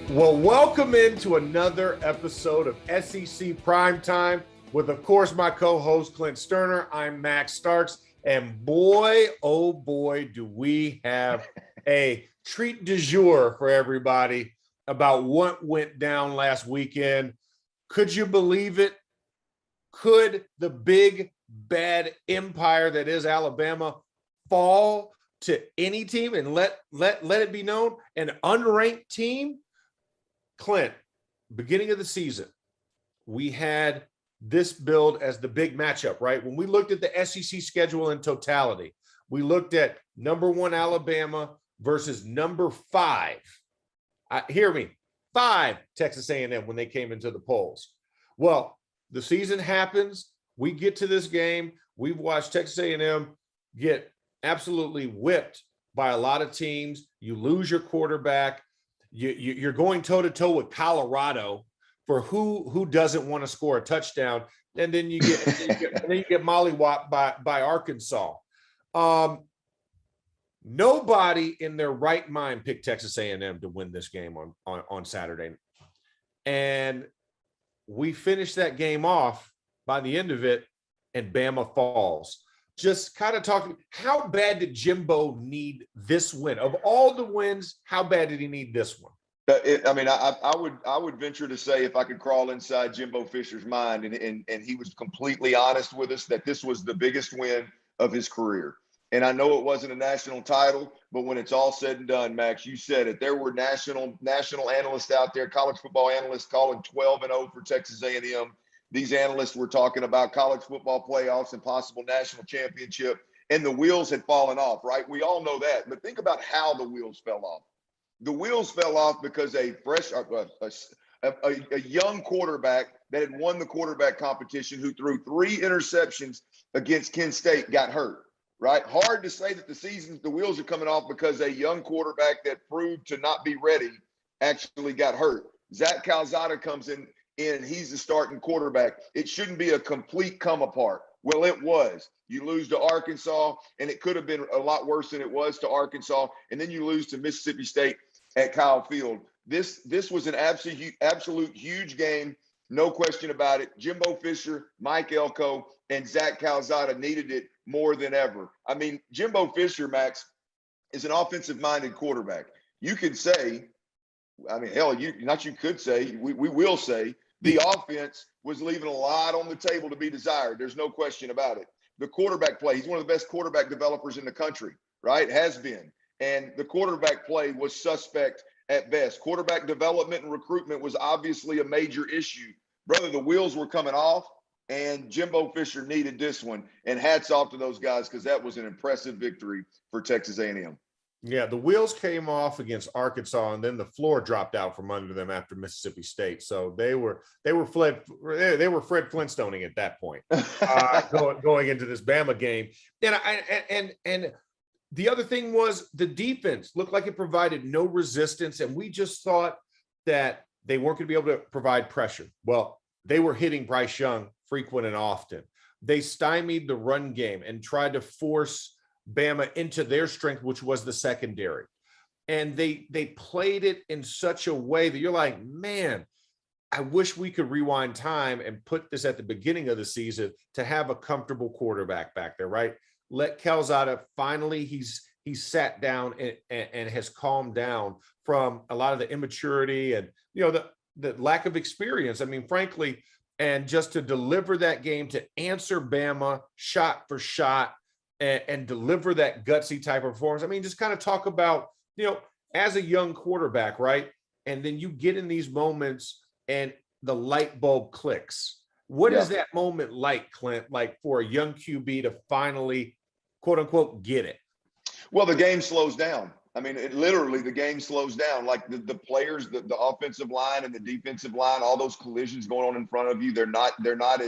Well, welcome into another episode of SEC Primetime with, of course, my co-host Clint Stoerner. I'm Max Starks, and boy, oh boy, do we have a treat du jour for everybody about what went down last weekend. Could you believe it? Could the big bad empire that is Alabama fall to any team and let it be known an unranked team? Clint, beginning of the season, we had this build as the big matchup, right? When we looked at the SEC schedule in totality, we looked at number 1 Alabama versus number 5. Hear me, 5 Texas A&M when they came into the polls. Well, the season happens. We get to this game. We've watched Texas A&M get absolutely whipped by a lot of teams. You lose your quarterback. You're going toe-to-toe with Colorado for who doesn't want to score a touchdown, and then you get mollywopped by Arkansas. Nobody in their right mind picked Texas A&M to win this game on Saturday, and we finished that game off by the end of it, and Bama falls. Just kind of talking, how bad did Jimbo need this win? Of all the wins, how bad did he need this one? I would venture to say, if I could crawl inside Jimbo Fisher's mind, and he was completely honest with us, that this was the biggest win of his career. And I know it wasn't a national title, but when it's all said and done, Max, you said it. There were national analysts out there, college football analysts, calling 12-0 for Texas A&M. These analysts were talking about college football playoffs and possible national championship, and the wheels had fallen off, right? We all know that. But think about how the wheels fell off. The wheels fell off because a young quarterback that had won the quarterback competition, who threw 3 interceptions against Kent State, got hurt, right? Hard to say that the wheels are coming off because a young quarterback that proved to not be ready actually got hurt. Zach Calzada comes in, and he's the starting quarterback. It shouldn't be a complete come apart. Well, it was. You lose to Arkansas, and it could have been a lot worse than it was to Arkansas, and then you lose to Mississippi State at Kyle Field. This was an absolute huge game, no question about it. Jimbo Fisher, Mike Elko, and Zach Calzada needed it more than ever. I mean, Jimbo Fisher, Max, is an offensive-minded quarterback. You could say, we will say, the offense was leaving a lot on the table to be desired. There's no question about it. The quarterback play, he's one of the best quarterback developers in the country, right? Has been. And the quarterback play was suspect at best. Quarterback development and recruitment was obviously a major issue. Brother, the wheels were coming off, and Jimbo Fisher needed this one. And hats off to those guys, because that was an impressive victory for Texas A&M. Yeah, the wheels came off against Arkansas, and then the floor dropped out from under them after Mississippi State. So they were Fred Flintstoning at that point, going into this Bama game. And the other thing was the defense looked like it provided no resistance, and we just thought that they weren't going to be able to provide pressure. Well, they were hitting Bryce Young frequent and often. They stymied the run game and tried to force Bama into their strength, which was the secondary. And they played it in such a way that you're like, man, I wish we could rewind time and put this at the beginning of the season to have a comfortable quarterback back there, right? Let Calzada finally, he's sat down and has calmed down from a lot of the immaturity and, the lack of experience. I mean, frankly, and just to deliver that game, to answer Bama shot for shot, and deliver that gutsy type of performance. I mean, just kind of talk about, as a young quarterback, right? And then you get in these moments and the light bulb clicks. What is that moment like, Clint, like for a young QB to finally, quote unquote, get it? Well, the game slows down. I mean, the game slows down. Like the players, the offensive line and the defensive line, all those collisions going on in front of you, they're not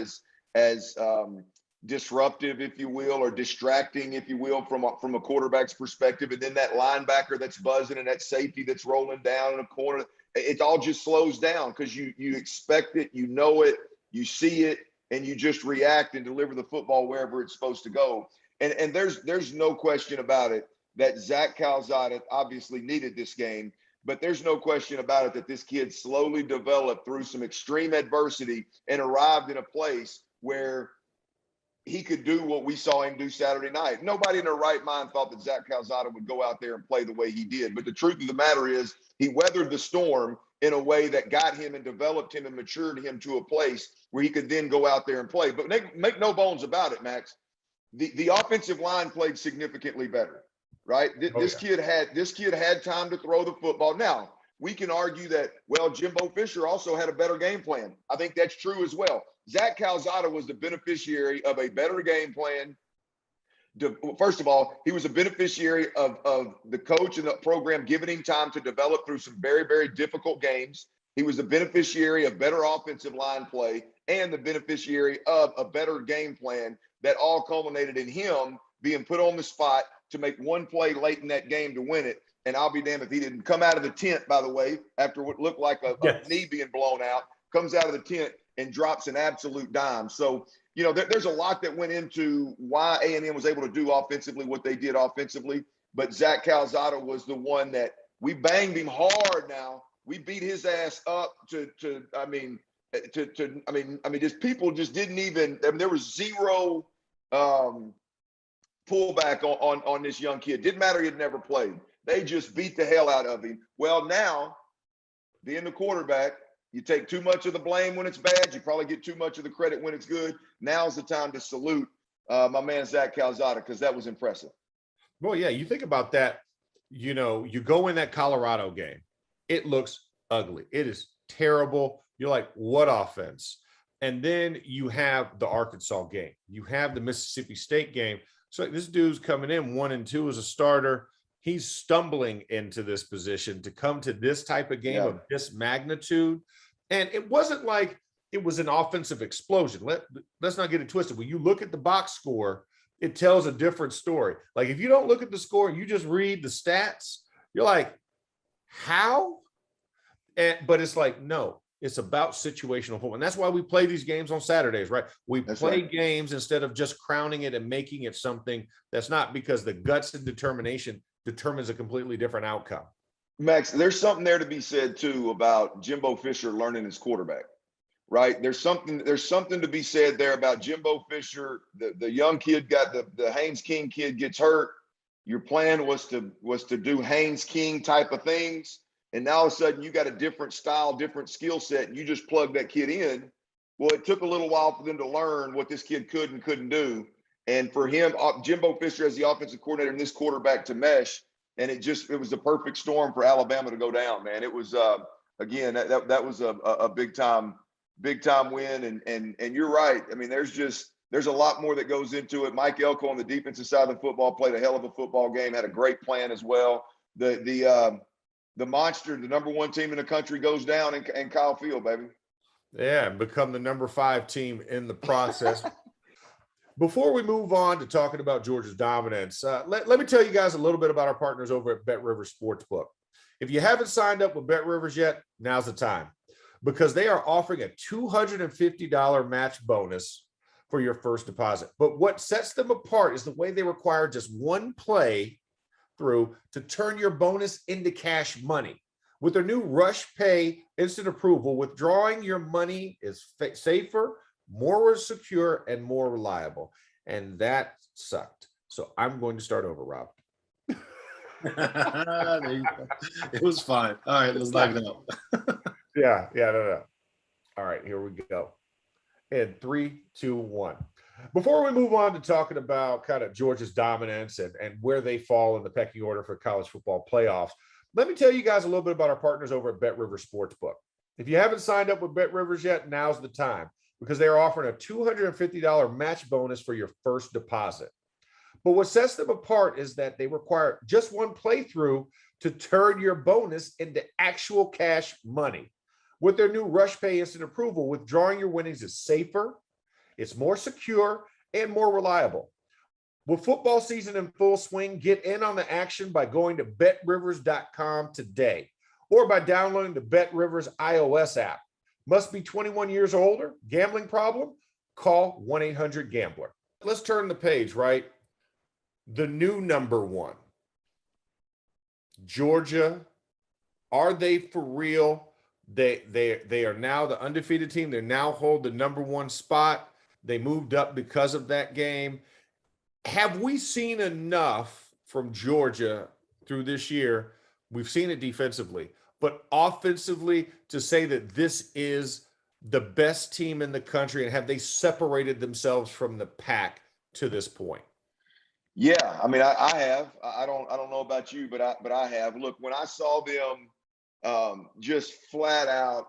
as disruptive, if you will, or distracting, if you will, from a quarterback's perspective. And then that linebacker that's buzzing and that safety that's rolling down in a corner, it all just slows down because you expect it, you know it, you see it, and you just react and deliver the football wherever it's supposed to go. And there's no question about it that Zach Calzada obviously needed this game. but there's no question about it that this kid slowly developed through some extreme adversity and arrived in a place where he could do what we saw him do Saturday night. Nobody in their right mind thought that Zach Calzada would go out there and play the way he did. But the truth of the matter is he weathered the storm in a way that got him and developed him and matured him to a place where he could then go out there and play. But make no bones about it, Max. The offensive line played significantly better, right? This kid had time to throw the football. Now, we can argue that, well, Jimbo Fisher also had a better game plan. I think that's true as well. Zach Calzada was the beneficiary of a better game plan. First of all, he was a beneficiary of the coach and the program giving him time to develop through some very, very difficult games. He was the beneficiary of better offensive line play and the beneficiary of a better game plan that all culminated in him being put on the spot to make one play late in that game to win it. And I'll be damned if he didn't come out of the tent, by the way, after what looked like a knee being blown out, comes out of the tent and drops an absolute dime. So, you know, there's a lot that went into why A&M was able to do offensively what they did offensively. But Zach Calzada was the one that we banged him hard now. We beat his ass up just people just didn't even, there was zero pullback on this young kid. Didn't matter, he had never played. They just beat the hell out of him. Well, now, being the quarterback, you take too much of the blame when it's bad. You probably get too much of the credit when it's good. Now's the time to salute my man Zach Calzada, because that was impressive. Well, yeah, you think about that. You know, you go in that Colorado game. It looks ugly. It is terrible. You're like, what offense? And then you have the Arkansas game. You have the Mississippi State game. So this dude's coming in 1-2 as a starter. He's stumbling into this position to come to this type of game of this magnitude. And it wasn't like it was an offensive explosion. Let's not get it twisted. When you look at the box score, it tells a different story. Like if you don't look at the score and you just read the stats, you're like, how? But it's like, no, it's about situational football. And that's why we play these games on Saturdays, right? We play games instead of just crowning it and making it something that's not, because the guts and determination determines a completely different outcome. Max, there's something there to be said too about Jimbo Fisher learning his quarterback, right? There's something to be said there about Jimbo Fisher. The young kid got the Haynes King kid gets hurt. Your plan was to do Haynes King type of things. And now all of a sudden you got a different style, different skill set, and you just plug that kid in. Well, it took a little while for them to learn what this kid could and couldn't do. And for him, Jimbo Fisher as the offensive coordinator and this quarterback to mesh, and it was the perfect storm for Alabama to go down, man. It was again that was a big time win, and you're right. I mean, there's a lot more that goes into it. Mike Elko on the defensive side of the football played a hell of a football game, had a great plan as well. The monster, the number one team in the country, goes down in Kyle Field, baby. Yeah, and become the number 5 team in the process. Before we move on to talking about Georgia's dominance, let me tell you guys a little bit about our partners over at BetRivers Sportsbook. If you haven't signed up with BetRivers yet, now's the time, because they are offering a $250 match bonus for your first deposit. But what sets them apart is the way they require just one play through to turn your bonus into cash money. With their new Rush Pay instant approval, withdrawing your money is safer, more secure, and more reliable. And that sucked. So I'm going to start over, Rob. It was fine. All right, let's knock it out. No. All right, here we go. In 3, 2, 1. Before we move on to talking about kind of Georgia's dominance and where they fall in the pecking order for college football playoffs, let me tell you guys a little bit about our partners over at BetRivers Sportsbook. If you haven't signed up with BetRivers yet, now's the time, because they are offering a $250 match bonus for your first deposit. But what sets them apart is that they require just one playthrough to turn your bonus into actual cash money. With their new Rush Pay instant approval, withdrawing your winnings is safer, it's more secure, and more reliable. With football season in full swing, get in on the action by going to betrivers.com today or by downloading the BetRivers iOS app. Must be 21 years or older. Gambling problem? Call 1-800-GAMBLER. Let's turn the page, right? The new number 1. Georgia Are they for real? They are now the undefeated team. They now hold the number one spot. They moved up because of that game. Have we seen enough from Georgia through this year? We've seen it defensively, but offensively to say that this is the best team in the country, and have they separated themselves from the pack to this point? Yeah, I mean, I have. I don't know about you, but I have. Look, when I saw them just flat out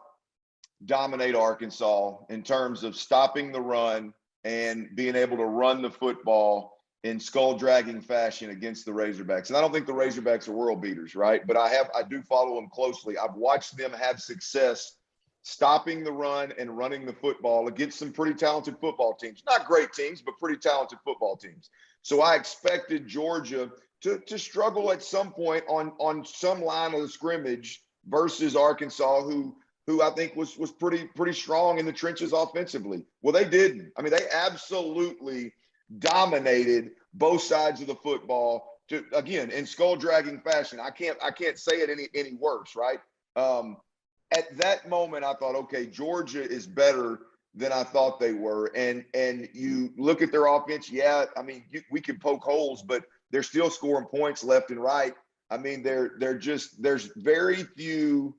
dominate Arkansas in terms of stopping the run and being able to run the football in skull dragging fashion against the Razorbacks. And I don't think the Razorbacks are world beaters, right? But I do follow them closely. I've watched them have success stopping the run and running the football against some pretty talented football teams. Not great teams, but pretty talented football teams. So I expected Georgia to struggle at some point on some line of the scrimmage versus Arkansas, who I think was pretty strong in the trenches offensively. Well, they didn't. I mean, they absolutely dominated both sides of the football again in skull dragging fashion. I can't say it any worse, right? At that moment, I thought, okay, Georgia is better than I thought they were. And you look at their offense, yeah, I mean, we can poke holes, but they're still scoring points left and right. I mean, there's very few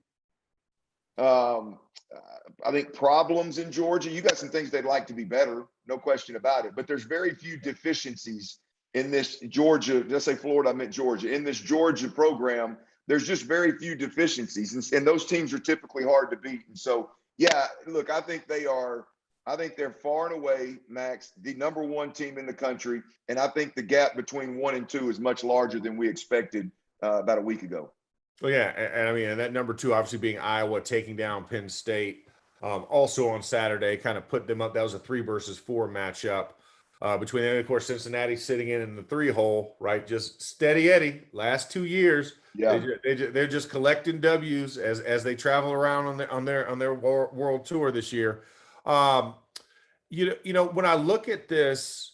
I think problems in Georgia. You got some things they'd like to be better, no question about it. But there's very few deficiencies in this Georgia. Let's say Florida, I meant Georgia. In this Georgia program, there's just very few deficiencies, and those teams are typically hard to beat. And so, yeah, look, I think they're far and away, Max, the number one team in the country, and I think the gap between 1 and 2 is much larger than we expected about a week ago. Well, yeah, and I mean, and that number 2 obviously being Iowa, taking down Penn State. Also on Saturday, kind of put them up. That was a 3 versus 4 matchup between them. Of course, Cincinnati sitting in the 3 hole, right? Just steady Eddie. Last 2 years, yeah, they're just collecting W's as they travel around on their world tour this year. You know, when I look at this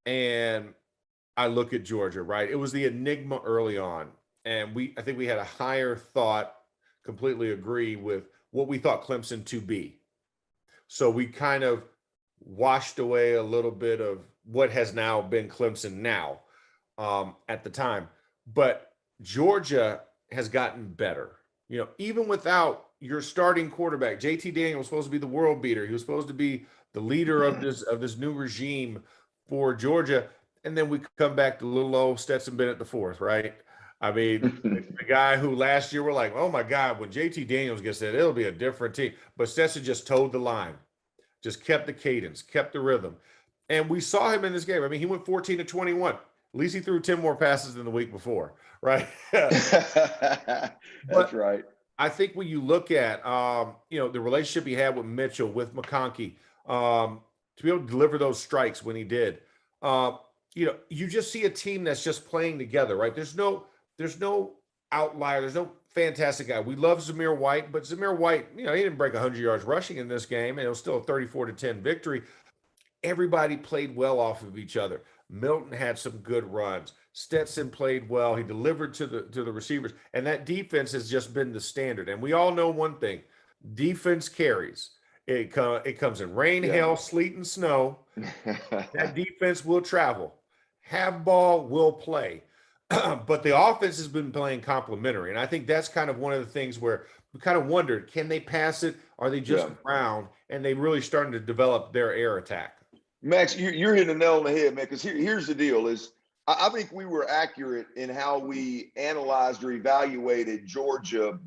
and I look at Georgia, right? It was the enigma early on, and I think we had a higher thought. Completely agree with what we thought Clemson to be. So we kind of washed away a little bit of what has now been Clemson now at the time. But Georgia has gotten better. You know, even without your starting quarterback, JT Daniels was supposed to be the world beater. He was supposed to be the leader of this new regime for Georgia. And then we come back to little old Stetson Bennett the fourth, right? I mean, the guy who last year we're like, oh my God, when JT Daniels gets there, it'll be a different team. But Stetson just towed the line, just kept the cadence, kept the rhythm. And we saw him in this game. I mean, he went 14 to 21. At least he threw 10 more passes than the week before, right? That's right. I think when you look at, you know, the relationship he had with Mitchell, with McConkey, to be able to deliver those strikes when he did, you know, you just see a team that's just playing together, right? There's no outlier. There's no fantastic guy. We love Zamir White, but Zamir White, you know, he didn't break 100 yards rushing in this game, and it was still a 34 to 10 victory. Everybody played well off of each other. Milton had some good runs. Stetson played well. He delivered to the receivers, and that defense has just been the standard. And we all know one thing: defense carries. It comes in rain, hail, sleet, and snow. That defense will travel. Have ball, will play. But the offense has been playing complementary. And I think that's kind of one of the things where we kind of wondered, can they pass it? Are they just around? And they really starting to develop their air attack. Max, you're hitting the nail on the head, man, because here's the deal is I think we were accurate in how we analyzed or evaluated Georgia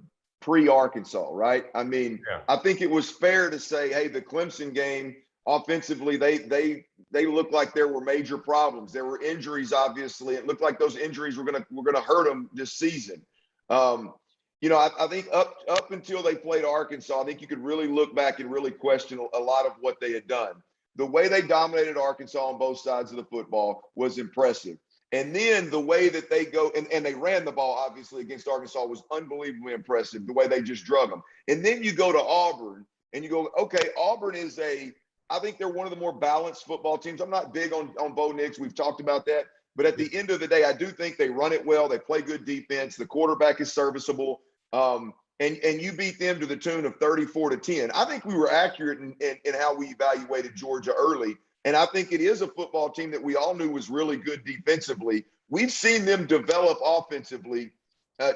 pre-Arkansas, right? I mean, I think it was fair to say, hey, the Clemson game, offensively, they looked like there were major problems. There were injuries, obviously. It looked like those injuries were gonna hurt them this season. You know, I think up until they played Arkansas, I think you could really look back and really question a lot of what they had done. The way they dominated Arkansas on both sides of the football was impressive. And then the way that they go, and they ran the ball, obviously, against Arkansas was unbelievably impressive, the way they just drug them. And then you go to Auburn, and you go, okay, Auburn is I think they're one of the more balanced football teams. I'm not big on Bo Nix. We've talked about that. But at the end of the day, I do think they run it well. They play good defense. The quarterback is serviceable. And you beat them to the tune of 34-10. I think we were accurate in how we evaluated Georgia early. And I think it is a football team that we all knew was really good defensively. We've seen them develop offensively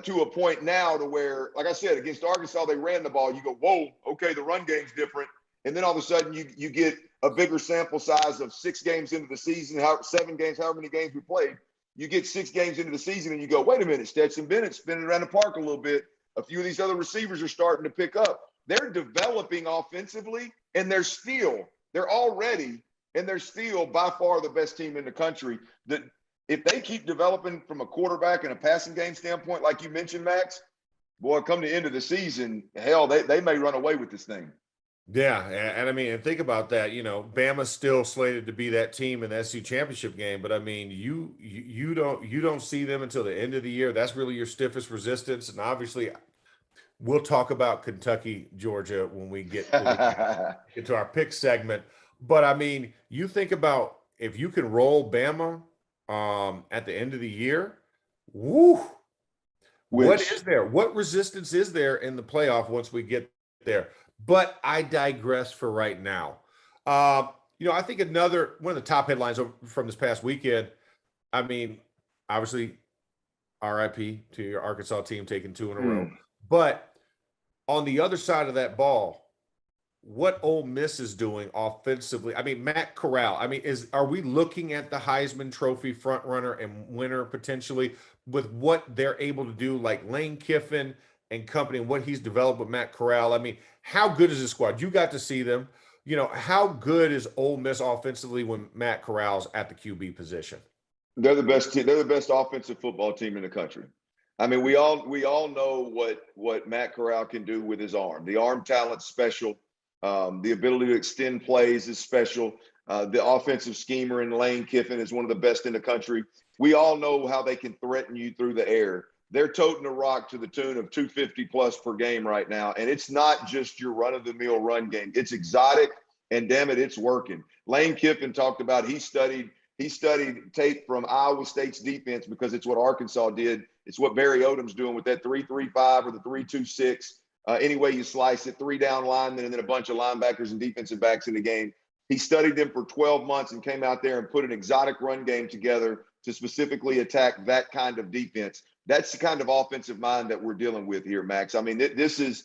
to a point now to where, like I said, against Arkansas, they ran the ball. You go, whoa, okay, the run game's different. And then all of a sudden you get a bigger sample size of 6 games into the season, 7 games, however many games we played. You get 6 games into the season and you go, wait a minute, Stetson Bennett's spinning around the park a little bit. A few of these other receivers are starting to pick up. They're developing offensively, and they're still by far the best team in the country. That if they keep developing from a quarterback and a passing game standpoint, like you mentioned, Max, boy, come the end of the season, hell, they may run away with this thing. Yeah, and I mean, and think about that. You know, Bama's still slated to be that team in the SEC championship game, but I mean, you don't see them until the end of the year. That's really your stiffest resistance, and obviously, we'll talk about Kentucky, Georgia when we get to our pick segment. But I mean, you think about if you can roll Bama at the end of the year, woo! What is there? What resistance is there in the playoff once we get there? But I digress for right now. You know, I think one of the top headlines from this past weekend, I mean, obviously, RIP to your Arkansas team taking 2 in a row. But on the other side of that ball, what Ole Miss is doing offensively, I mean, Matt Corral, I mean, are we looking at the Heisman Trophy front runner and winner potentially with what they're able to do, like Lane Kiffin and company and what he's developed with Matt Corral? I mean, how good is this squad? You got to see them. You know, how good is Ole Miss offensively when Matt Corral's at the QB position? They're the best team. They're the best offensive football team in the country. I mean, we all know what Matt Corral can do with his arm. The arm talent's special. The ability to extend plays is special. The offensive schemer in Lane Kiffin is one of the best in the country. We all know how they can threaten you through the air. They're toting a rock to the tune of 250 plus per game right now. And it's not just your run-of-the-mill run game. It's exotic, and damn it, it's working. Lane Kiffin talked about he studied tape from Iowa State's defense because it's what Arkansas did. It's what Barry Odom's doing with that 3-3-5 or the 3-2-6. Any way you slice it, 3 down linemen and then a bunch of linebackers and defensive backs in the game. He studied them for 12 months and came out there and put an exotic run game together to specifically attack that kind of defense. That's the kind of offensive mind that we're dealing with here, Max. I mean, this is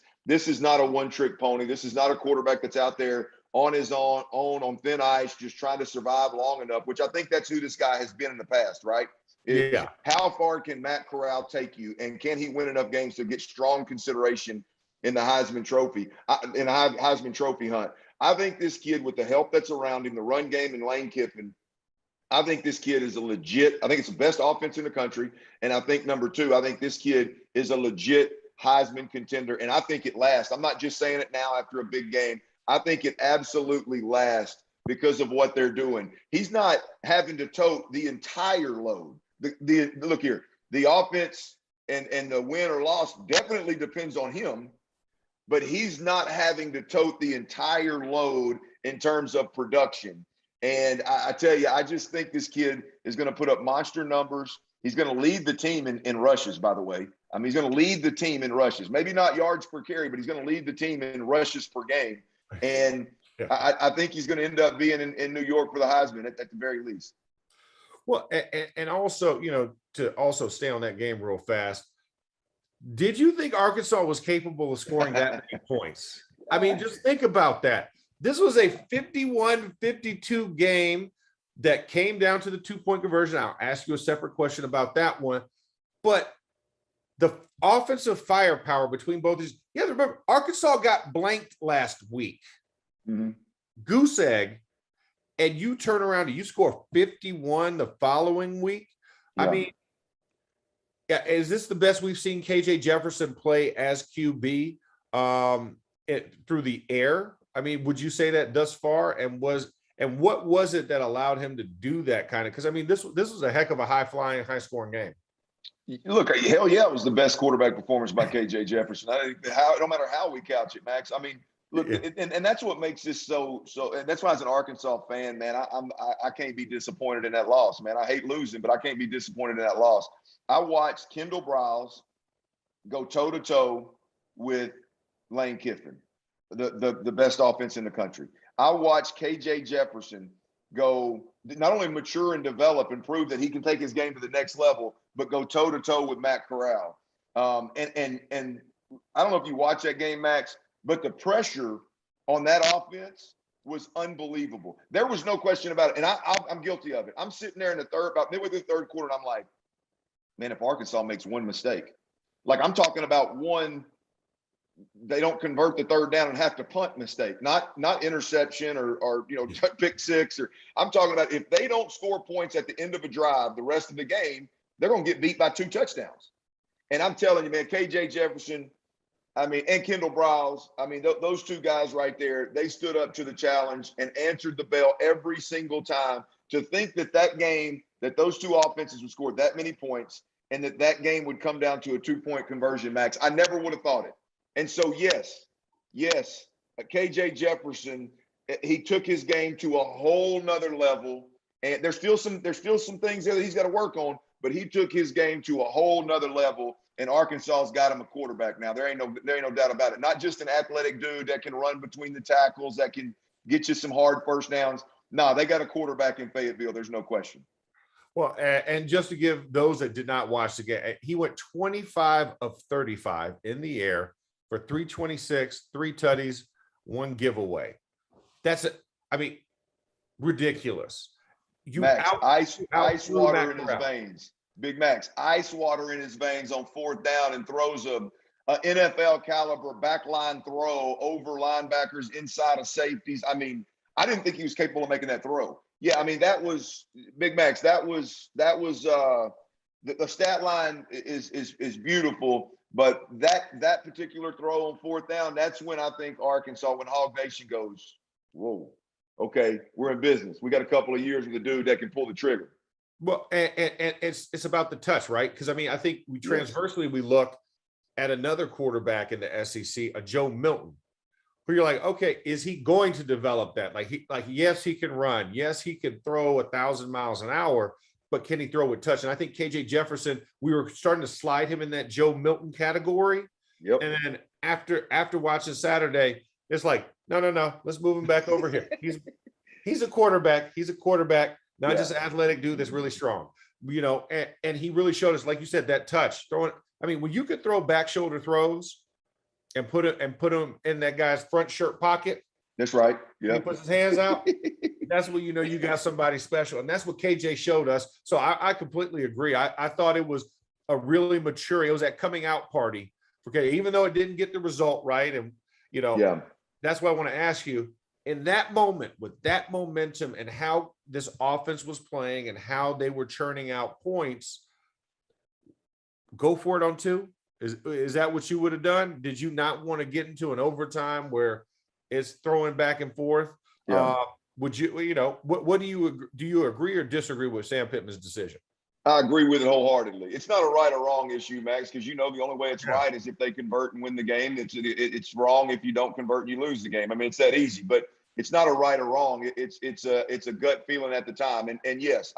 not a one-trick pony. This is not a quarterback that's out there on his own on thin ice, just trying to survive long enough, which I think that's who this guy has been in the past, right? Yeah. How far can Matt Corral take you, and can he win enough games to get strong consideration in the Heisman Trophy, in a Heisman Trophy hunt? I think this kid, with the help that's around him, the run game and Lane Kiffin, I think this kid is I think it's the best offense in the country. And I think number 2, I think this kid is a legit Heisman contender. And I think it lasts. I'm not just saying it now after a big game. I think it absolutely lasts because of what they're doing. He's not having to tote the entire load. Look here, the offense and the win or loss definitely depends on him, but he's not having to tote the entire load in terms of production. And I tell you, I just think this kid is going to put up monster numbers. He's going to lead the team in rushes, by the way. I mean, he's going to lead the team in rushes. Maybe not yards per carry, but he's going to lead the team in rushes per game. And yeah. I think he's going to end up being in New York for the Heisman at the very least. Well, and also, you know, to also stay on that game real fast, did you think Arkansas was capable of scoring that many points? I mean, just think about that. This was a 51-52 game that came down to the 2-point conversion. I'll ask you a separate question about that one. But the offensive firepower between both these, you have to remember, Arkansas got blanked last week. Mm-hmm. Goose egg, and you turn around and you score 51 the following week. Yeah. I mean, is this the best we've seen KJ Jefferson play as QB through the air? I mean, would you say that thus far? And what was it that allowed him to do that kind of? Because I mean, this was a heck of a high-flying, high-scoring game. Look, hell yeah, it was the best quarterback performance by KJ Jefferson. No matter how we couch it, Max. I mean, look, yeah. and that's what makes this so. And that's why, as an Arkansas fan, man, I can't be disappointed in that loss, man. I hate losing, but I can't be disappointed in that loss. I watched Kendall Briles go toe-to-toe with Lane Kiffin, the best offense in the country. I watched KJ Jefferson go not only mature and develop and prove that he can take his game to the next level, but go toe-to-toe with Matt Corral. And I don't know if you watch that game, Max, but the pressure on that offense was unbelievable. There was no question about it. And I'm guilty of it. I'm sitting there in the third, about midway through the third quarter, and I'm like, man, if Arkansas makes one mistake, like I'm talking about one, they don't convert the third down and have to punt mistake, not interception or pick six, or I'm talking about if they don't score points at the end of a drive, the rest of the game, they're going to get beat by 2 touchdowns. And I'm telling you, man, KJ Jefferson, and Kendall Browse, those 2 guys right there, they stood up to the challenge and answered the bell every single time. To think that game, that those 2 offenses would score that many points and that game would come down to a 2-point conversion, Max, I never would have thought it. And so, yes, KJ Jefferson, he took his game to a whole nother level. And there's still some things there that he's got to work on, but he took his game to a whole nother level. And Arkansas's got him a quarterback now. There ain't no doubt about it. Not just an athletic dude that can run between the tackles, that can get you some hard first downs. No, they got a quarterback in Fayetteville. There's no question. Well, and just to give those that did not watch the game, he went 25 of 35 in the air for 326, 3 tutties, 1 giveaway. That's ridiculous. Max, ice water in his veins. Big Max, ice water in his veins on 4th down, and throws a NFL caliber backline throw over linebackers, inside of safeties. I didn't think he was capable of making that throw. Yeah, that was Big Max. That was the stat line is beautiful, but that particular throw on 4th down, that's when I think Arkansas, when Hog Nation goes, whoa, okay, we're in business. We got a couple of years with a dude that can pull the trigger. Well, and it's about the touch, right? Because I think we transversely we look at another quarterback in the SEC, a Joe Milton, where you're like, okay, is he going to develop that? Yes, he can run. Yes, he can throw 1,000 miles an hour, but can he throw with touch? And I think KJ Jefferson, we were starting to slide him in that Joe Milton category. Yep. And then after watching Saturday, it's like, no, let's move him back over here. He's a quarterback. He's a quarterback. Not just an athletic dude that's really strong, and he really showed us, like you said, that touch throwing. When you could throw back shoulder throws and put him in that guy's front shirt pocket. That's right. Yeah. He puts his hands out. That's what you got somebody special. And that's what KJ showed us. So I completely agree. I thought it was a really mature, it was that coming out party. Okay. Even though it didn't get the result right. And, that's why I want to ask you, in that moment, with that momentum and how this offense was playing and how they were churning out points, go for it on 2. Is that what you would have done? Did you not want to get into an overtime where it's throwing back and forth? Yeah. Would you, what do you agree or disagree with Sam Pittman's decision? I agree with it wholeheartedly. It's not a right or wrong issue, Max, because the only way it's right is if they convert and win the game. It's wrong if you don't convert and you lose the game. It's that easy, but it's not a right or wrong. It's a gut feeling at the time. And yes,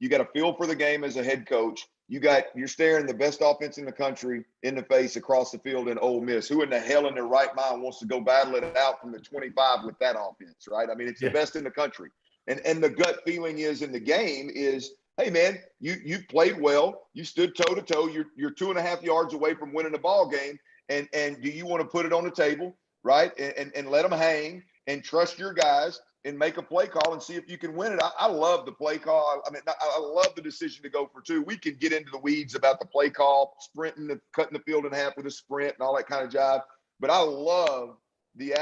you got to feel for the game as a head coach. You're staring the best offense in the country in the face across the field in Ole Miss. Who in the hell in their right mind wants to go battle it out from the 25 with that offense, right? It's the best in the country. And the gut feeling is in the game is, hey, man, you played well. You stood toe-to-toe. You're 2.5 yards away from winning the ball game. And do you want to put it on the table, right, and let them hang and trust your guys and make a play call and see if you can win it? I love the play call. I love the decision to go for 2. We can get into the weeds about the play call, sprinting, cutting the field in half with a sprint and all that kind of jive. But I love the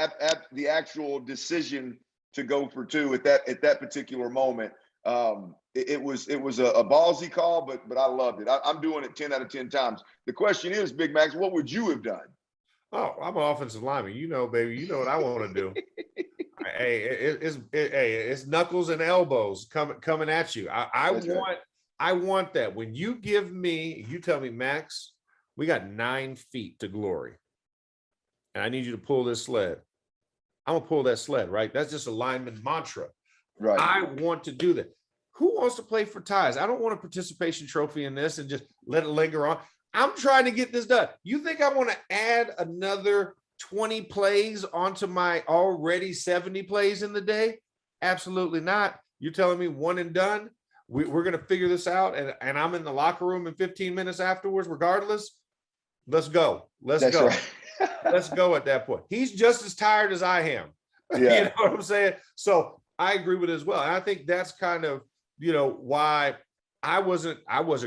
actual decision to go for 2 at that particular moment. It was a ballsy call, but I loved it. I'm doing it 10 out of 10 times. The question is, Big Max, what would you have done? Oh, I'm an offensive lineman. Baby, you know what I want to do. It's knuckles and elbows coming at you. I want that. When you tell me, Max, we got 9 feet to glory, and I need you to pull this sled. I'm gonna pull that sled, right? That's just a lineman mantra. Right. I want to do that. Who wants to play for ties? I don't want a participation trophy in this and just let it linger on. I'm trying to get this done. You think I want to add another 20 plays onto my already 70 plays in the day? Absolutely not. You're telling me one and done? We're going to figure this out, and I'm in the locker room in 15 minutes afterwards, regardless. Let's go. Let's That's go. right. Let's go at that point. He's just as tired as I am. Yeah. You know what I'm saying? So I agree with it as well. And I think that's kind of, why I wasn't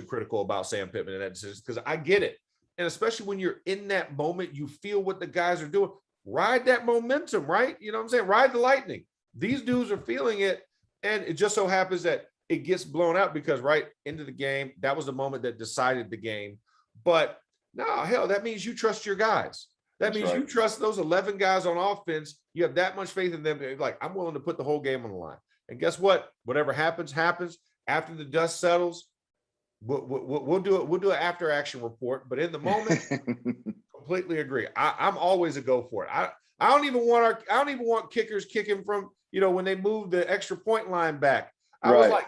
critical about Sam Pittman in that decision, because I get it. And especially when you're in that moment, you feel what the guys are doing. Ride that momentum, right? You know what I'm saying? Ride the lightning. These dudes are feeling it. And it just so happens that it gets blown out because right into the game, that was the moment that decided the game. But no, hell, that means you trust your guys. That means you trust those 11 guys on offense. You have that much faith in them. Like, I'm willing to put the whole game on the line. And guess what? Whatever happens, happens. After the dust settles, we'll do it. We'll do an after action report. But in the moment, completely agree. I'm always a go for it. I don't even want kickers kicking from, when they move the extra point line back. I was like,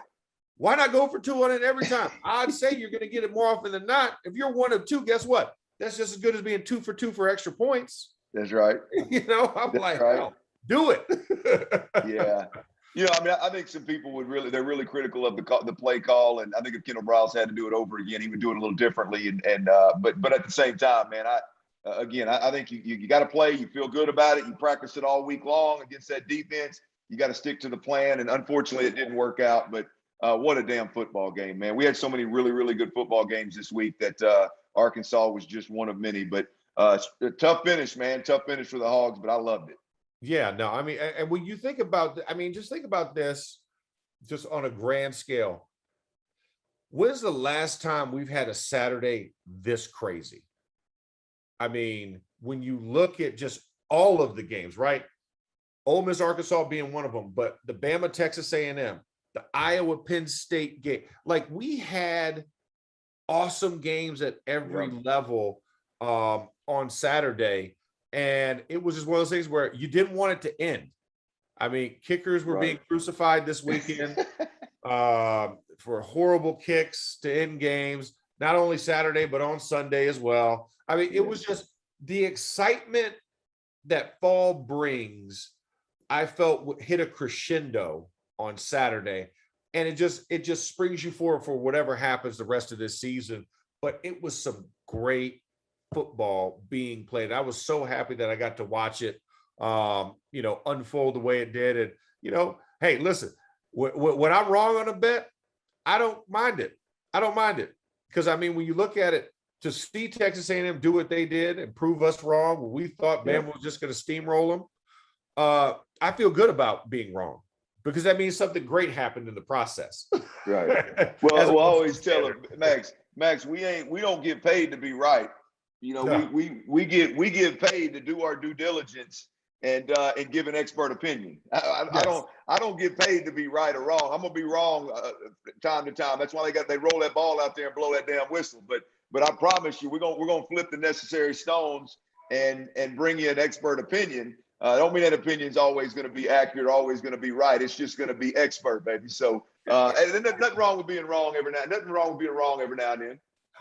why not go for 200 every time? I'd say you're going to get it more often than not. If you're 1 of 2, guess what? That's just as good as being 2 for 2 for extra points. That's right. I'm like, hell, do it. Yeah. I think some people they're really critical of the play call. And I think if Kendall Briles had to do it over again, he would do it a little differently. But at the same time, man, I think you got to play. You feel good about it. You practice it all week long against that defense. You got to stick to the plan. And unfortunately, it didn't work out. But what a damn football game, man. We had so many really, really good football games this week that Arkansas was just one of many. But tough finish, man. Tough finish for the Hogs, but I loved it. Yeah, no, I mean, and when you think about, just think about this just on a grand scale. When's the last time we've had a Saturday this crazy? I mean, when you look at just all of the games, right? Ole Miss, Arkansas being one of them, but the Bama, Texas A&M, the Iowa, Penn State game, like we had awesome games at every level on Saturday. And it was just one of those things where you didn't want it to end. I mean, kickers were being crucified this weekend for horrible kicks to end games, not only Saturday, but on Sunday as well. I mean, it was just the excitement that fall brings, I felt hit a crescendo on Saturday. And it just springs you forward for whatever happens the rest of this season. But it was some great football being played. I was so happy that I got to watch it, unfold the way it did. And, hey, listen, when I'm wrong on a bet, I don't mind it. Because, I mean, when you look at it, to see Texas A&M do what they did and prove us wrong when we thought Bama was just going to steamroll them, I feel good about being wrong because that means something great happened in the process. Right. Well, I always tell them, Max, we don't get paid to be right. We get paid to do our due diligence and give an expert opinion. I don't get paid to be right or wrong. I'm gonna be wrong time to time. That's why they roll that ball out there and blow that damn whistle. But I promise you, we're gonna flip the necessary stones and bring you an expert opinion. I don't mean that opinion's always going to be accurate, always going to be right. It's just going to be expert, baby. So, and nothing wrong with being wrong every now. Nothing wrong with being wrong every now and then.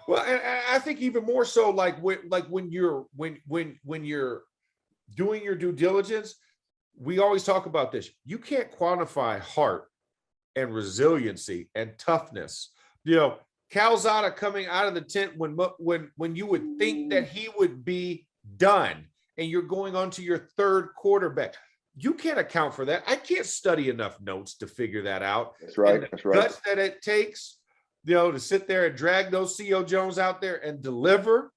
Well, and I think even more so, when you're doing your due diligence, we always talk about this. You can't quantify heart and resiliency and toughness. Calzada coming out of the tent when you would think that he would be done, and you're going on to your third quarterback. You can't account for that. I can't study enough notes to figure that out. That's right. And the guts that it takes, to sit there and drag those C.O. Jones out there and deliver.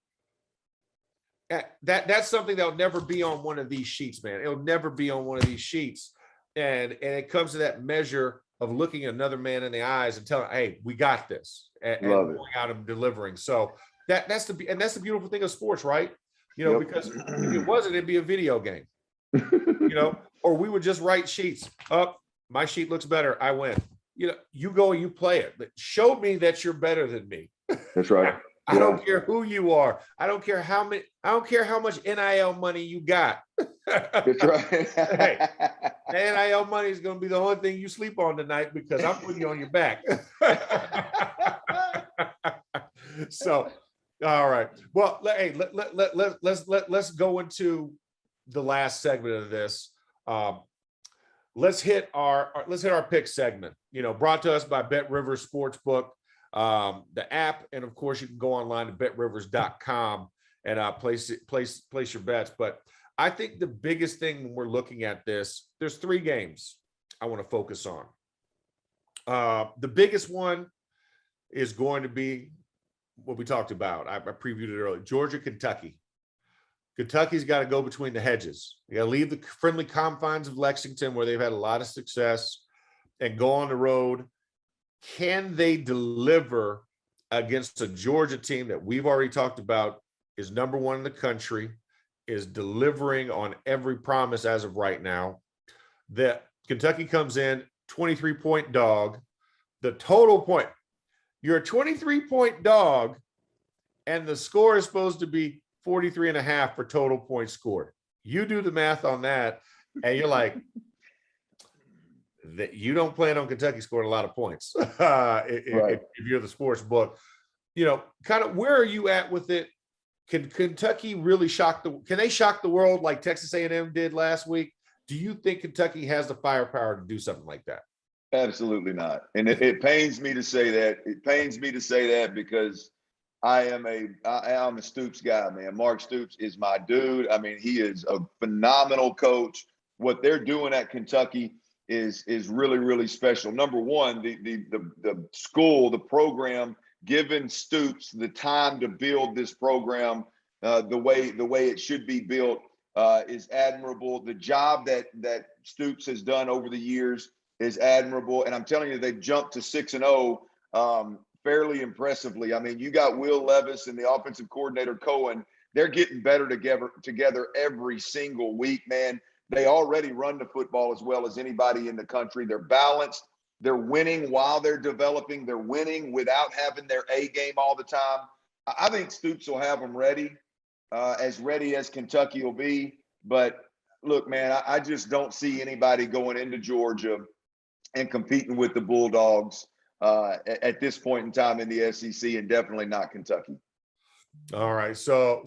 That's something that'll never be on one of these sheets, man. It'll never be on one of these sheets. And it comes to that measure of looking another man in the eyes and telling, hey, we got this, and going out and delivering. So that's the beautiful thing of sports, right? Because if it wasn't, it'd be a video game, or we would just write sheets up. My sheet looks better. I win. You go and you play it, but show me that you're better than me. That's right. I don't care who you are. I don't care how much NIL money you got. That's right. Hey, the NIL money is going to be the only thing you sleep on tonight because I'm putting you on your back. So, All right. Well, hey, let's go into the last segment of this. Let's hit our pick segment. Brought to us by Bet Rivers Sportsbook, the app, and of course you can go online to betrivers.com and place your bets. But I think the biggest thing when we're looking at this, there's 3 games I want to focus on. The biggest one is going to be what we talked about. I previewed it earlier. Georgia, Kentucky. Kentucky's got to go between the hedges. You got to leave the friendly confines of Lexington, where they've had a lot of success, and go on the road. Can they deliver against a Georgia team that we've already talked about is number 1 in the country, is delivering on every promise as of right now? That Kentucky comes in 23-point dog. The total point, you're a 23-point dog, and the score is supposed to be 43.5 for total points scored. You do the math on that, and you're like, that you don't plan on Kentucky scoring a lot of points. If you're the sports book, kind of where are you at with it? Can Kentucky really can they shock the world like Texas A&M did last week? Do you think Kentucky has the firepower to do something like that? Absolutely not. And it pains me to say that. It pains me to say that because I am a Stoops guy, man. Mark Stoops is my dude. I mean, he is a phenomenal coach. What they're doing at Kentucky is really, really special. Number one, the school, the program, giving Stoops the time to build this program the way it should be built is admirable. The job that Stoops has done over the years is admirable. And I'm telling you, they've jumped to 6-0 fairly impressively. I mean, you got Will Levis and the offensive coordinator Cohen. They're getting better together every single week, man. They already run the football as well as anybody in the country. They're balanced. They're winning while they're developing. They're winning without having their A game all the time. I think Stoops will have them ready as Kentucky will be. But look, man, I just don't see anybody going into Georgia and competing with the Bulldogs at this point in time in the SEC, and definitely not Kentucky. All right. So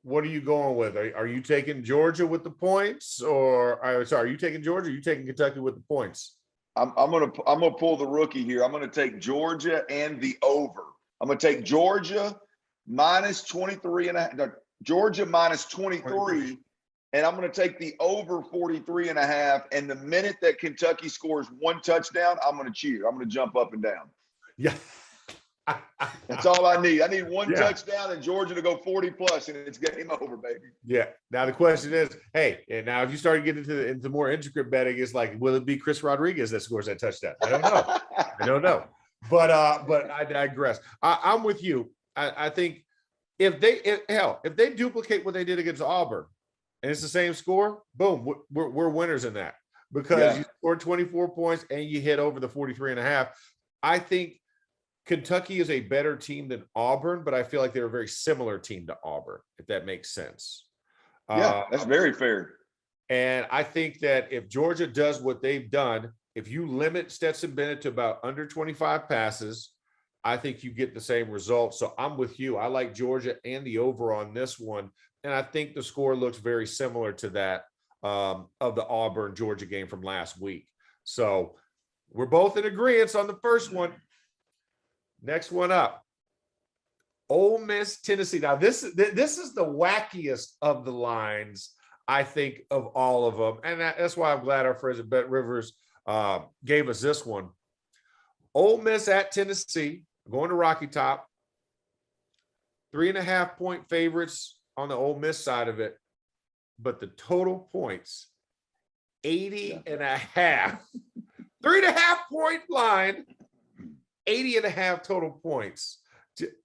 what are you going with? Are you taking Georgia with the points, or are you taking Georgia? Or are you taking Kentucky with the points? I'm gonna pull the rookie here. I'm gonna take Georgia and the over. I'm gonna take Georgia minus 23.5. No, Georgia minus 23. And I'm going to take the over 43.5. And the minute that Kentucky scores 1 touchdown, I'm going to cheer. I'm going to jump up and down. Yeah. That's all I need. I need 1 touchdown and Georgia to go 40+, and it's game over, baby. Yeah. Now the question is, hey, and now if you start getting into more intricate betting, it's like, will it be Chris Rodriguez that scores that touchdown? I don't know. But I digress. I'm with you. I think if they duplicate what they did against Auburn, and it's the same score, boom, we're winners in that, because you scored 24 points and you hit over the 43.5. I think Kentucky is a better team than Auburn, but I feel like they're a very similar team to Auburn, if that makes sense. Yeah, that's very fair. And I think that if Georgia does what they've done, if you limit Stetson Bennett to about under 25 passes, I think you get the same result. So I'm with you. I like Georgia and the over on this one. And I think the score looks very similar to that of the Auburn-Georgia game from last week. So we're both in agreement on the first one. Next one up, Ole Miss, Tennessee. Now, this is the wackiest of the lines, I think, of all of them. And that's why I'm glad our friends at Bet Rivers gave us this one. Ole Miss at Tennessee, going to Rocky Top. 3.5-point favorites on the Ole Miss side of it, but the total points, 80.5. 3.5-point line, 80.5 total points.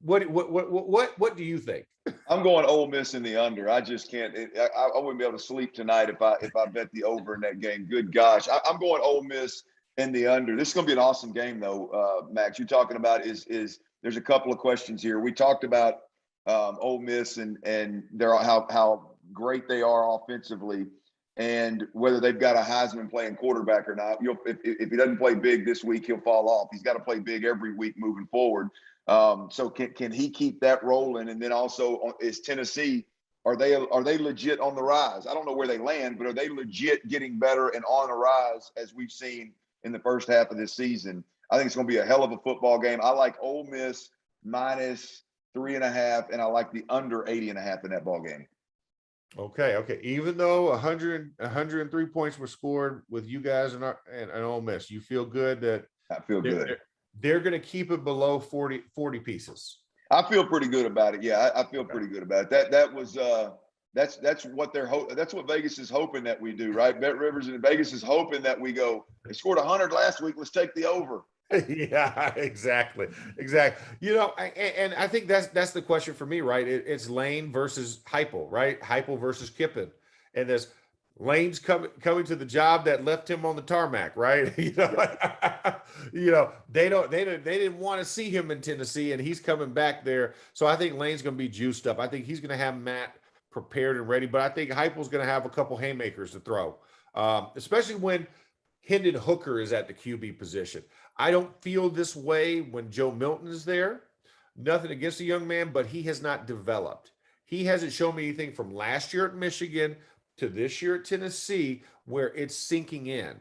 What do you think? I'm going Ole Miss in the under. I just can't. I wouldn't be able to sleep tonight if I bet the over in that game. Good gosh, I'm going Ole Miss in the under. This is going to be an awesome game, though. Max, you're talking about is there's a couple of questions here. We talked about Ole Miss and they're how great they are offensively, and whether they've got a Heisman playing quarterback or not. If he doesn't play big this week, he'll fall off. He's got to play big every week moving forward. So can he keep that rolling? And then also is Tennessee, are they legit on the rise? I don't know where they land, but are they legit getting better and on the rise as we've seen in the first half of this season? I think it's going to be a hell of a football game. I like Ole Miss -3.5, and I like the under 80.5 in that ball game. Okay. Even though 103 points were scored with you guys and Ole Miss, you feel good that I feel good. They're going to keep it below 40 pieces. I feel pretty good about it. Yeah, I feel pretty good about it. That was that's what that's what Vegas is hoping that we do, right? Bet Rivers and Vegas is hoping that we go. They scored 100 last week. Let's take the over. Yeah, exactly. You know, and I think that's the question for me, right? It's Lane versus Heupel, right? Heupel versus Kippen, and there's Lane's coming to the job that left him on the tarmac, right? You know, they didn't want to see him in Tennessee, and he's coming back there. So I think Lane's going to be juiced up. I think he's going to have Matt prepared and ready, but I think Heupel's going to have a couple haymakers to throw, especially when Hendon Hooker is at the QB position. I don't feel this way when Joe Milton is there. Nothing against the young man, but he has not developed. He hasn't shown me anything from last year at Michigan to this year at Tennessee where it's sinking in.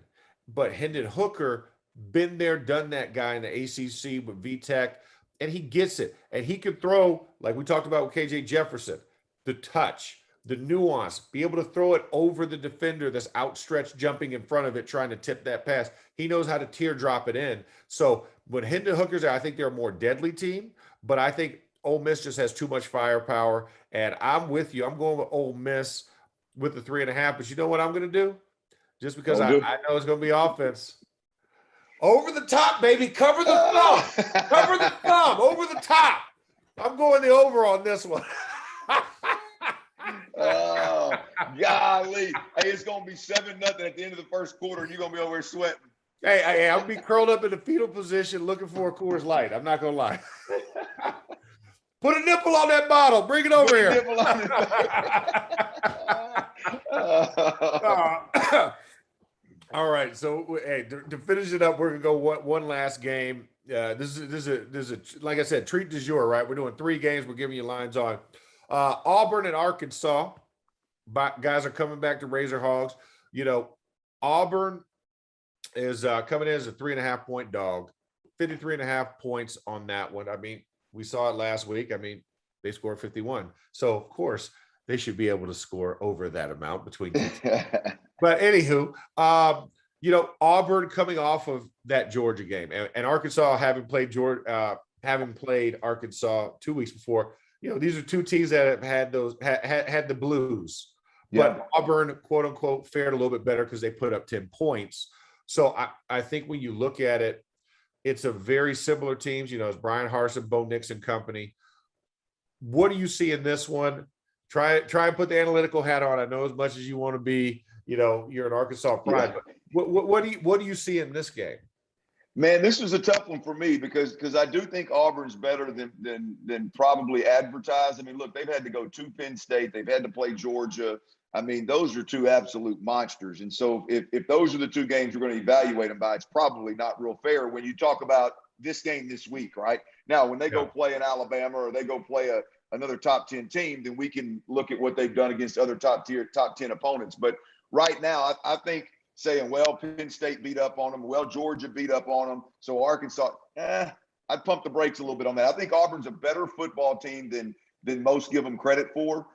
But Hendon Hooker, been there, done that guy in the ACC with VTech, and he gets it. And he could throw, like we talked about with KJ Jefferson, the touch, the nuance, be able to throw it over the defender that's outstretched, jumping in front of it, trying to tip that pass. He knows how to teardrop it in. So when Hendon Hooker's there, I think they're a more deadly team, but I think Ole Miss just has too much firepower. And I'm with you. I'm going with Ole Miss with the 3.5. But you know what I'm going to do? Just because I know it's going to be offense. Over the top, baby. Cover the thumb. Cover the thumb. Over the top. I'm going the over on this one. Oh, golly. Hey, it's going to be 7-0 at the end of the first quarter, and you're going to be over here sweating. Hey, I'll be curled up in the fetal position looking for a Coors Light. I'm not going to lie. Put a nipple on that bottle. Bring it over here. All right. So, hey, to finish it up, we're going to go one last game. This is a like I said, treat du jour, right? We're doing 3 games. We're giving you lines on. Auburn and Arkansas. Guys are coming back to Razor Hogs. You know, Auburn is coming in as a 3.5-point dog. 53.5 points on that one. I mean, we saw it last week. I mean, they scored 51. So, of course, they should be able to score over that amount between two teams. But anywho, you know, Auburn coming off of that Georgia game and Arkansas having played Arkansas 2 weeks before. You know, these are two teams that have had those had the blues. Yeah. But Auburn, quote unquote, fared a little bit better because they put up 10 points. So I think when you look at it, it's a very similar teams. You know, it's Brian Harsin, Bo Nix and company. What do you see in this one? Try and put the analytical hat on. I know as much as you want to be, you know, you're an Arkansas pride. But what do you see in this game? Man, this was a tough one for me because I do think Auburn's better than probably advertised. I mean, look, they've had to go to Penn State. They've had to play Georgia. I mean, those are two absolute monsters. And so if those are the two games you're going to evaluate them by, it's probably not real fair when you talk about this game this week, right? Now, when they go play in Alabama or they go play another top 10 team, then we can look at what they've done against other top 10 opponents. But right now, I think saying, well, Penn State beat up on them, well, Georgia beat up on them, so Arkansas, I'd pump the brakes a little bit on that. I think Auburn's a better football team than most give them credit for.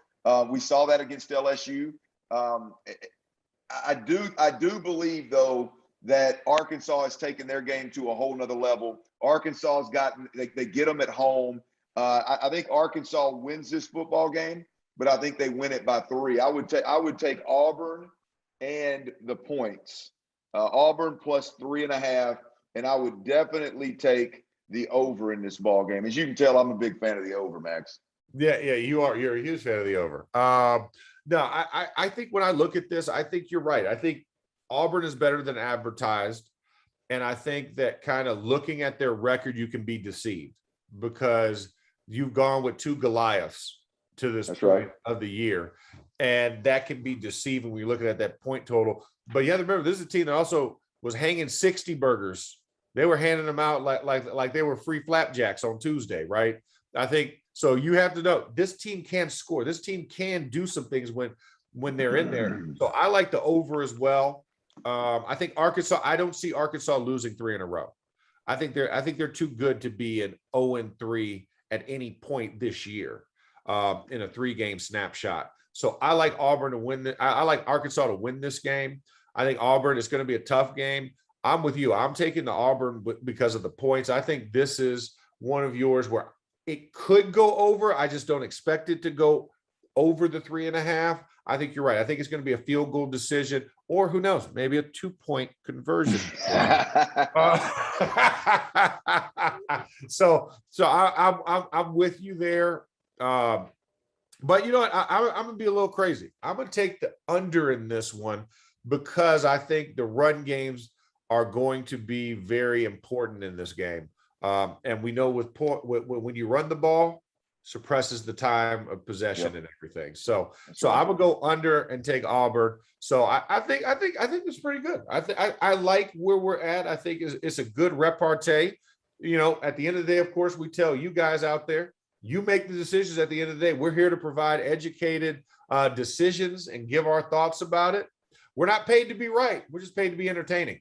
We saw that against LSU. I do believe, though, that Arkansas has taken their game to a whole nother level. Arkansas has gotten – they get them at home. I think Arkansas wins this football game, but I think they win it by 3. I would take Auburn and the points. Auburn plus 3.5, and I would definitely take the over in this ball game. As you can tell, I'm a big fan of the over, Max. Yeah, you are. You're a huge fan of the over. No, I think when I look at this, I think you're right. I think Auburn is better than advertised, and I think that kind of looking at their record, you can be deceived because you've gone with 2 Goliaths to this point of the year, and that can be deceiving when you're looking at that point total. But you have to remember, this is a team that also was hanging 60 burgers They were handing them out like they were free flapjacks on Tuesday, right? I think so. You have to know this team can score. This team can do some things when they're in there. So I like the over as well. I think Arkansas. I don't see Arkansas losing 3 in a row. I think they're too good to be an 0-3 at any point this year in a 3-game snapshot. So I like Auburn to win. I like Arkansas to win this game. I think Auburn is going to be a tough game. I'm with you. I'm taking the Auburn because of the points. I think this is one of yours where it could go over. I just don't expect it to go over the 3.5. I think you're right. I think it's going to be a field goal decision, or who knows, maybe a 2-point conversion. So I'm with you there. But you know what? I'm going to be a little crazy. I'm going to take the under in this one because I think the run games are going to be very important in this game. And we know when you run the ball, suppresses the time of possession and everything. So I would go under and take Auburn. So I think it's pretty good. I like where we're at. I think it's a good repartee. You know, at the end of the day, of course, we tell you guys out there, you make the decisions at the end of the day. We're here to provide educated decisions and give our thoughts about it. We're not paid to be right. We're just paid to be entertaining.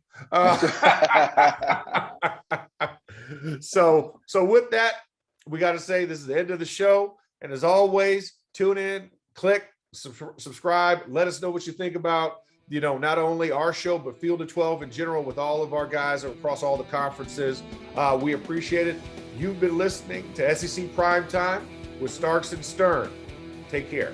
So with that, we got to say this is the end of the show. And as always, tune in, click, subscribe. Let us know what you think about, you know, not only our show, but Field of 12 in general with all of our guys across all the conferences. We appreciate it. You've been listening to SEC Primetime with Starks and Stern. Take care.